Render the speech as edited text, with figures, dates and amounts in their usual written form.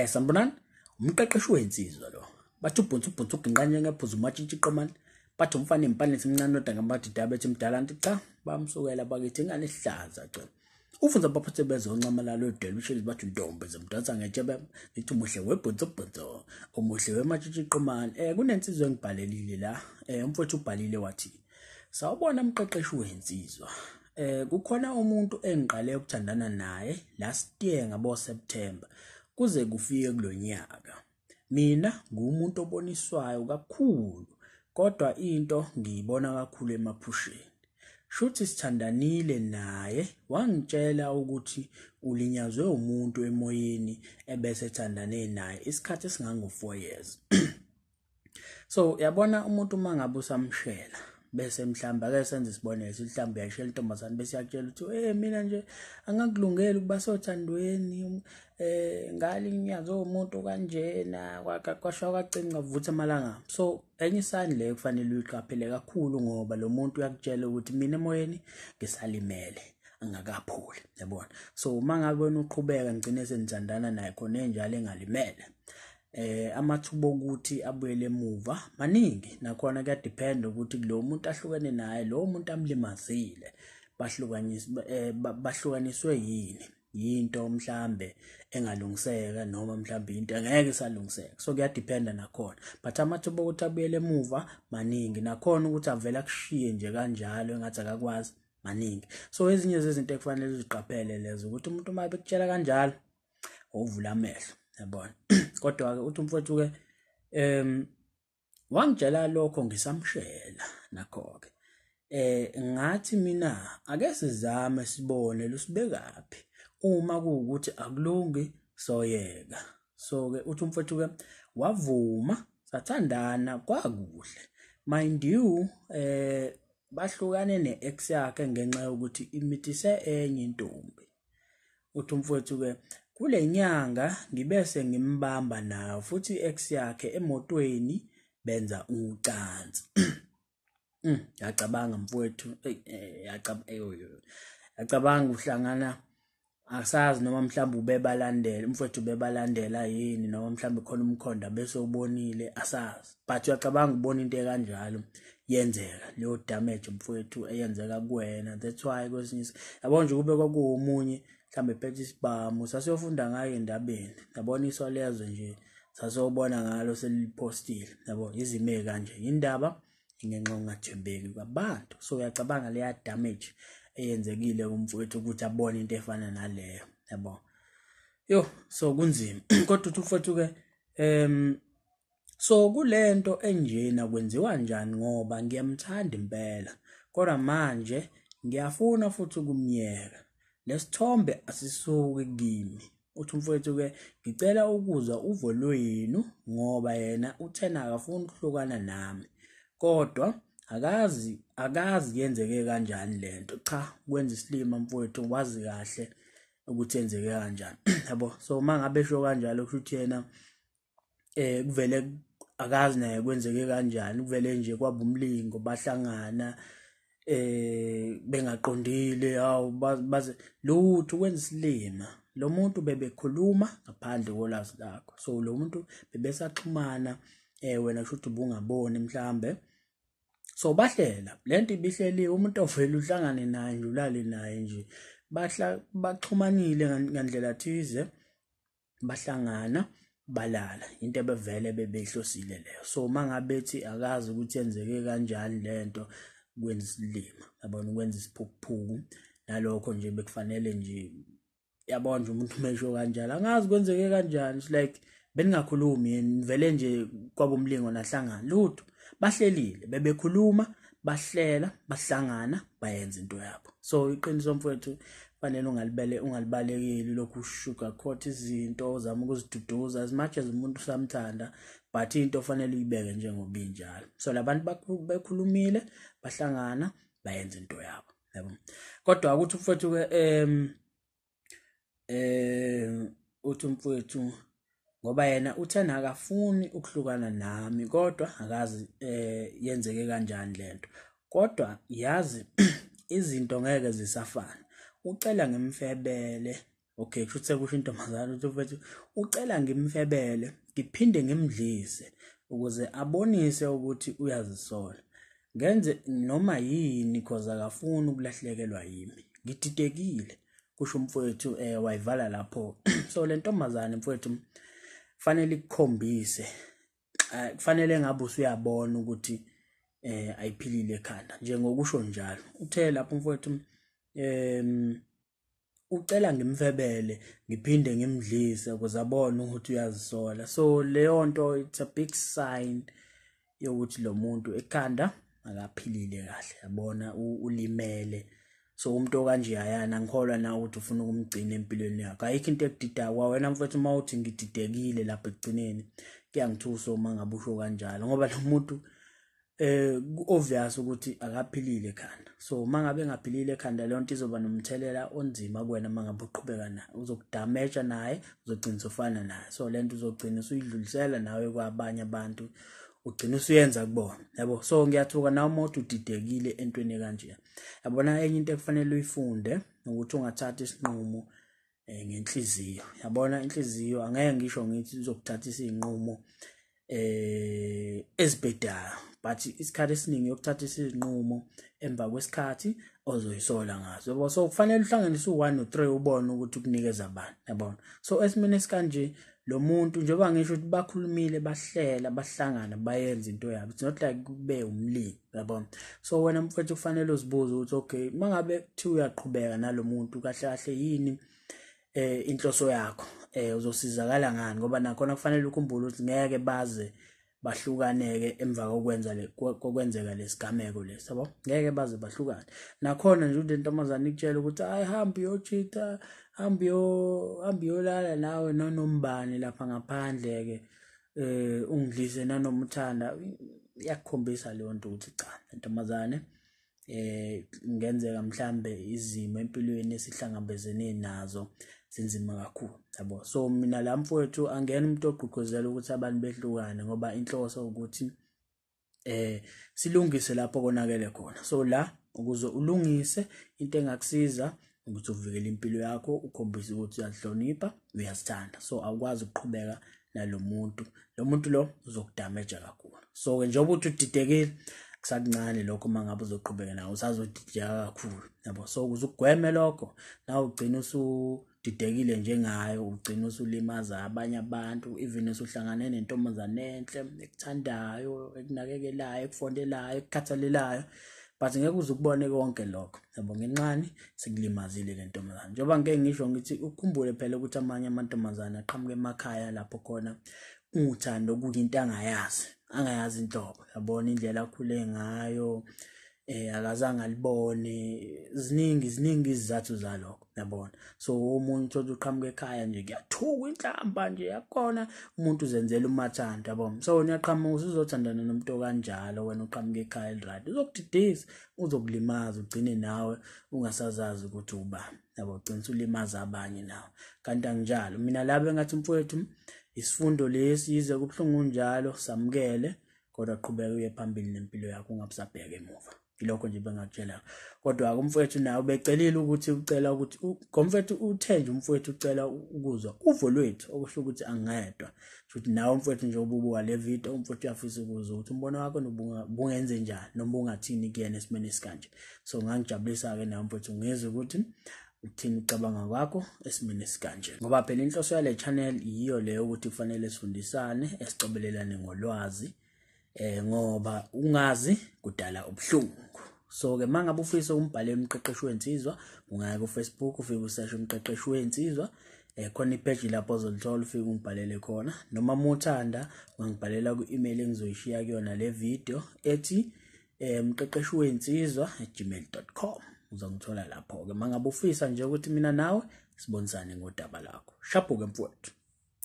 Sanibonani, umqeqeshi wensizwa lo. Bathi ubhuntu uginqanye ngephuzu umatshitshi qomani. Bathi umfana impane simncane noda ngamathi dabethi mdala anti cha bamsukela bakithi ingane ihlaza cha. Ufunza baphathe bezoncamalalo edelishini bathi intombi zemdansa ngetshebe lithi umuhle webhuntu umuhle wematshitshi qomani. Kunensizwa engibhalelile la. Umfowethu ubhalile wathi sawubona umqeqeshi wensizwa. Kukhona umuntu engiqale ukuthandana naye last year ngabo September. Kuze kufike kulonyaka. Mina ngumuntu oboniswayo kakhulu, kodwa into ngiyibona kakhulu emaphusheni. Shuthi sithandanile naye, wangitshela ukuthi ulinyazwe umuntu emoyeni ebese thandane naye isikhathi esingango 4 years. So yabona umuntu mangabe usamshela bese mhlamba ake senze isibonelo mhlamba yashela intombazane bese yakutshela ukuthi mina nje angakulungela ukuba sothandweni ngalinyazo umuntu kanjena kwasho kwacina ngavutha amalanga. So enye isani le kufanele uyiqaphele kakhulu ngoba lo muntu uyakutshela ukuthi mina emoyeni ngisalimele angakaphuli yabona. So uma ngabe wena uqhubeka ngicine senithandana naye khona enjalo engalimele amathuba okuthi abuyele emuva maningi nakhona kuya depend ukuthi lo muntu ahlukene naye lo muntu amlimazile bahlukaniswe yini into mhlambe engalungiseka noma mhlambe into engeke isalungiseka. So kuya depend nakhona but amathuba ukuthi abuyele emuva maningi nakhona ukuthi avela akushiye nje kanjalo engathi akakwazi maningi. So ezinye zezinto ekufanele uziqaphele lezo ukuthi umuntu uma bekutshela kanjalo uvula amehlo yabona. Kodwa ke uthi umfowethu ke wangitshela lokho ngisamshela nakho ke ngathi mina ake sizame sibone lusibekaphi uma kuukuthi akulungi soyeka. So ke uthi umfowethu ke wavuma sathandana kwakuhle mind you bahlukane neex yakhe ngenxa yokuthi imithise enye intombi. Uthi umfowethu ke kule nyanga ngibese ngimbamba nayo futhi ex yakhe emotweni benza ucansi. Yacabanga mfowethu yacabanga uhlangana asazi noma mhlawumbe ubebalandela umfowethu ubebalandela yini noma mhlawumbe khona umkhonda bese ubonile asazi but uyacabanga ubona into ekanjalo yenzeka leyo damage mfowethu eyenzeka kuwena. That's why kwesinye yabona nje kube kwakuumunye mhlambe phethe isibhamu sasiyofunda ngayo endabeni yabona iso lezo nje sasiyobona ngalo selipostile yabo izime kanje indaba ingenxa ungathembeki kwabantu. So uyacabanga leya damage eyenzekile kumfowethu ukuthi abone into efana naleyo yabo so kunzima kodwa uthi mfowethu ke so kulento enjena kwenziwa njani ngoba ngiyamthanda impela kodwa manje ngiyafuna futhi ukumyeka lesithombe asisuke kimi. Uthi umfowethu ke ngicela ukuzwa uvo lwenu ngoba yena uthena akafuni ukuhlukana nami kodwa akazi yenzeke kanjani lento cha kwenza isilima mfowethu wazi kahle ukuthi yenzeke kanjani yabo. So mangabe esho kanjalo kusho yena kuvele akazi naye kwenzeke kanjani kuvele nje kwaba umlingo bahlangana bengaqondile baze lutho kwenza isilima. Lo muntu bebekhuluma ngaphandle kolwazi lakho. So lo muntu bebesaxhumana wena kusho ukuthi ubungaboni mhlambe. So bahlela lento ibihleliwe umuntu ovela uhlangane naye nje ulale naye nje baxhumanile ngandlela thize bahlangana balala into ebevele bebehlosile leyo. So mangabe ethi akazi ukuthi yenzeke kanjani lento kwenza isilima yabona ukwenza isiphukuphuku nalokho nje bekufanele nje yabona nje umuntu mesho kanjalo angazi kwenzeke kanjani. It's like beningakhulumi nivele nje kwaba umlingo nahlangana lutho bahlelile bebekhuluma bahlela bahlangana bayenza into yabo. So iqiniso mfowethu fanele ungalibalekeli lokhu ushuka khotha izinto ozama ukuziduduza as much as umuntu usamthanda but into fanele uyibeke njengoba injalo. So labantu bekhulumile bahlangana bayenza into yabo yabo. Kodwa ukuthi mfowethu ke uthi mfowethu ngoba yena uthena akafuni ukuhlukana nami kodwa akazi yenzeke kanjani lento kodwa yazi izinto ngeke zisafana. Ucela ngimfebele okay kusho sekusho intombazane ukuthi mfethu ucela ngimfebele ngiphinde ngimdlise ukuze abonise ukuthi uyazisola ngenze noma yini because akafuni ukulahlekelwa yimi ngididekile kusho umfowethu wayivala lapho so le ntombazane mfowethu fanele ikukhombise kufanele ngabe usuyabona ukuthi ayiphilile ekhanda njengokusho njalo uthe lapho mfowethu ucela ngimfebele ngiphinde ngimdlise ukuze abone ukuthi uyazisola so leyo nto it's a big sign yokuthi lo muntu ekhanda akaphilile kahle yabona ulimele so umuntu okanje ayana ngikholwa na ukuthi ufuna ukumgcina empilweni yakhe ayikho into ekudida kwawena mfethu mawuthi ngididekile lapha ekugcineni kuyangithusa uma ngabe usho kanjalo ngoba lo muntu obvious ukuthi akaphilile ekhanda so mangabe engaphilile ekhanda le nto izoba nomthelela onzima kuwena mangabe uqhubeka naye uzokudamage naye uzogcina usufana naye so le nto uzogcina usuyidlulisela nawe kwabanye abantu ugcina usuyenza kubona yabo so ngiyathuka nawe umuntu udidekile entweni kanje yabona enye into ekufanele uyifunde ukuthi ungathatha isinqumo ngenhliziyo yabona inhliziyo angeke ngisho ngithi uzokuthatha isinqumo ezibhedayo but isikhathi esiningi yokuthatha isinqumo emva kwesikhathi ozoyisola ngazo yabo so kufanele uhlanganise u1 no3 ubone ukuthi ukunikeza abantu yabona so esimene sikanje lo muntu njengoba ngisho ukuthi bakhulumile bahlela bahlangana bayenza into yabo it's not like kube umlimi yabona so wena mfethu kufanele uzibuze ukuthi okay mangabe kuthiwa uyaqhubeka nalomuntu kahle kahle yini inhloso yakho uzosizakala ngani ngoba nakhona kufanele ukhumbule ukuthi ngeke baze bahlukaneke emva kokwenzeka lesigameko lesi yabo ngeke baze bahlukane nakhona nje le ntombazane ikutshela ukuthi hayi hamba uyochitha hamba uyolala nawe nonombane lapha ngaphandle ke ungidlise nanoma uthanda iyakukhombisa leyo nto ukuthi cha intombazane ngenzeka mhlambe izimo empilweni esihlangabezene nazo sinzima kakhulu yabo so mina la mfowethu angena umuntu ogqugquzela ukuthi abantu behlukane ngoba inhloso ukuthi silungise lapho konakele khona so la ukuze ulungise into engakusiza ukuthi uvikele impilo yakho ukhombise ukuthi uyahlonipha uyasithanda so awukwazi ukuqhubeka nalo muntu lo uzokudamage kakhulu so ke njengoba uthi udidekile kusakuncane lokho mangabe uzoqhubeka nawe usazodideka kakhulu yabo so ukuze ugweme lokho nawe ugcina usudidekile njengayo ugcina usulimaza abanye abantu even usuhlangane nentombazane enhle ekuthandayo ekunakekelayo ekufondelayo ekukhathalelayo but ngeke uzukubone konke lokho yabo ngenxani sikulimazile le ntombazane njengoba ngeke ngisho ngithi ukukhumbule phela ukuthi amanye amantombazane aqhamuke emakhaya lapho khona uthando kuyinto angayazi inhlobo yabona indlela akhule ngayo akazange alibone ziningi izizathu zalokho yabona so umuntu othi uqhamuka ekhaya nje kuyathuka inhlamba nje yakona umuntu uzenzela umathanda yabona so uyaqhamuka uzothandana nomuntu kanjalo wena uqhamuka ekhaya eliride uzokudidisa uzokulimaza ugcine nawe ungasazazi ukuthi ubani yabo ugcina ulimaza abanye nawe kanti anginjalo mina labo engathi mfowethu isifundo lesi yize kubhlungu njalo samukele kodwa qhubeka uye phambili nempilo yakho ungabusabheka emuva ilokho nje bengakutshela kodwa akumfowethu nawe ubecelile ukuthi ucela ukuthi ngomfowethu uthenje umfowethu ucela ukuzwa uvo lwethu okusho ukuthi angedwa futhi nawe umfowethu nje ububuka le video umfowethu uyafisa ukuzwa ukuthi umbono wakho ubungenze njani noma ungathini kuyena esimene esikanje so ngangijabulisa ke nawe mfowethu ngizwe ukuthi uthini ucabanga kwakho esimene esikanje ngoba phela inhloso yale channel yiyo leyo ukuthi kufanele sifundisane esicobelelane ngolwazi ngoba ungazi kudala ubuhlungu so ke mangabe ufisa umbhale umqeqeshi wensizwa ungaya ku Facebook ufike usearch umqeqeshi wensizwa khona ipage lapho ozolithola ufike umbhalele khona noma uthanda ungibhalela ku email engizoyishiya kuyona le video ethi umqeqeshi wensizwa@gmail.com uzongithola lapho ke mangabe ufisa nje ukuthi mina nawe sibonisane ngodaba lakho shapho ke mfowethu.